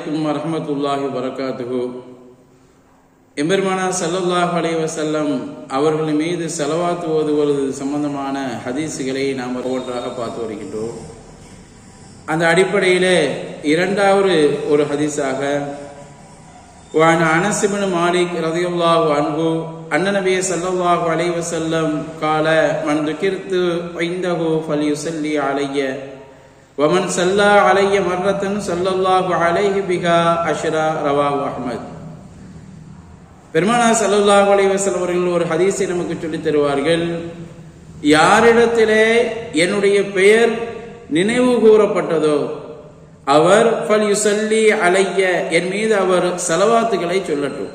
அலைக்கும் வரஹ்மத்துல்லாஹி வபரகாத்துஹு. எம்பெருமானார் ஸல்லல்லாஹு அலைஹி வஸல்லம் அவர்கள் மீது ஸலவாத் ஓதுவது சம்பந்தமான ஹதீஸுகளை நாம் ஒவ்வொன்றாக பார்த்து வருகின்றோம். அந்த அடிப்படையிலே இரண்டாவது ஒரு ஹதீஸாக وعن أنس بن مالك رضي الله عنه أن النبي صلى الله عليه وسلم قال من ذكرت عنده فليصلي علي ومن صلى علي مرة صلى الله عليه بها عشرا رواه أحمد. பெருமானார் ஸல்லல்லாஹு அலைஹி வஸல்லம் அவர்கள் ஒரு ஹதீஸை நமக்கு சொல்லித் தருவார்கள். யாரிடத்திலே என்னுடைய பெயர் நினைவு கூறப்பட்டதோ அவர் ஃபல்யுஸல்லி அலைய, என் மீது அவர் ஸலவாத்துகளை சொல்லட்டும்.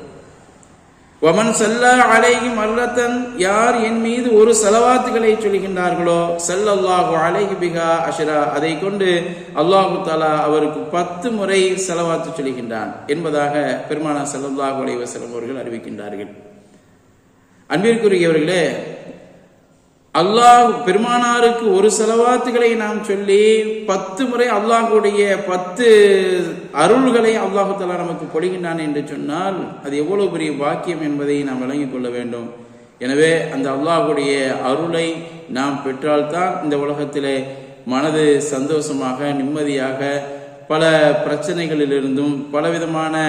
வமன் ஸல்லா அலைஹி மர்ரத்தன், யார் என் மீது ஒரு ஸலவாத்துகளை சொல்கின்றார்களோ ஸல்லல்லாஹு அலைஹி பிஹா அஷ்ரா, அதை கொண்டு அல்லாஹு தஆலா அவருக்கு 10 முறை ஸலவாத்து சொல்கின்றான் என்பதாக பெருமானார் ஸல்லல்லாஹு அலைஹி வஸல்லம் அவர்கள் அறிவிக்கின்றார்கள். அன்பிற்குரியவர்களே, அல்லாஹ் பெருமானாருக்கு ஒரு ஸலவாத்துகளை நாம் சொல்லி 10 முறை அல்லாஹுடைய 10 அருள்களை அல்லாஹு தஆலா நமக்கு பொழிகின்றான் என்று சொன்னால் அது எவ்வளவு பெரிய பாக்கியம் என்பதை நாம் விளங்கிக் கொள்ள வேண்டும். எனவே அந்த அல்லாஹுடைய அருளை நாம் பெற்றால்தான் இந்த உலகத்திலே மனது சந்தோஷமாக நிம்மதியாக பல பிரச்சனைகளிலிருந்தும் பலவிதமான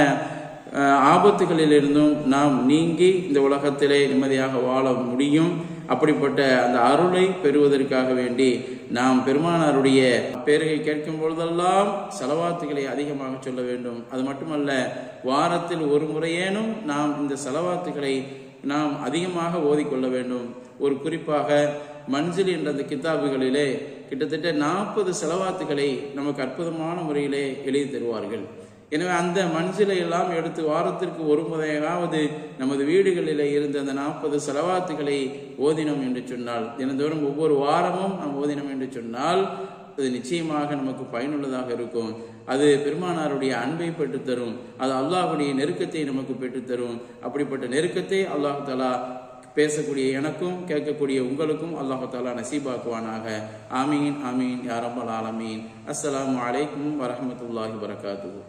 ஆபத்துகளிலிருந்தும் நாம் நீங்கி இந்த உலகத்திலே நிம்மதியாக வாழ முடியும். அப்படிப்பட்ட அந்த அருளை பெறுவதற்காக வேண்டி நாம் பெருமானாருடைய பேரை கேட்கும் பொழுதெல்லாம் ஸலவாத்துகளை அதிகமாக சொல்ல வேண்டும். அது மட்டுமல்ல, வாரத்தில் ஒரு முறையேனும் நாம் இந்த ஸலவாத்துகளை நாம் அதிகமாக ஓதிக்கொள்ள வேண்டும். ஒரு குறிப்பாக மன்சில் என்ற அந்த கிதாபுகளிலே கிட்டத்தட்ட 40 ஸலவாத்துகளை நமக்கு அற்புதமான முறையிலே எழுதி தருவார்கள். எனவே அந்த மன்சிலை எல்லாம் எடுத்து வாரத்திற்கு ஒரு முறையாவது நமது வீடுகளிலே இருந்து அந்த 40 ஸலவாத்துகளை ஓதினோம் என்று சொன்னால், தினந்தோறும் ஒவ்வொரு வாரமும் நாம் ஓதினோம் என்று சொன்னால் அது நிச்சயமாக நமக்கு பயனுள்ளதாக இருக்கும். அது பெருமானாருடைய அன்பை பெற்றுத்தரும், அது அல்லாஹ்வுடைய நெருக்கத்தை நமக்கு பெற்றுத்தரும். அப்படிப்பட்ட நெருக்கத்தை அல்லாஹ் தஆலா பேசக்கூடிய எனக்கும் கேட்கக்கூடிய உங்களுக்கும் அல்லாஹ் தஆலா நசீபாக்குவானாக. ஆமீன் ஆமீன் யா ரப்பல் ஆலமீன். அஸ்ஸலாமு அலைக்கும் வரஹ்மத்துல்லாஹி வபரகாத்துஹு.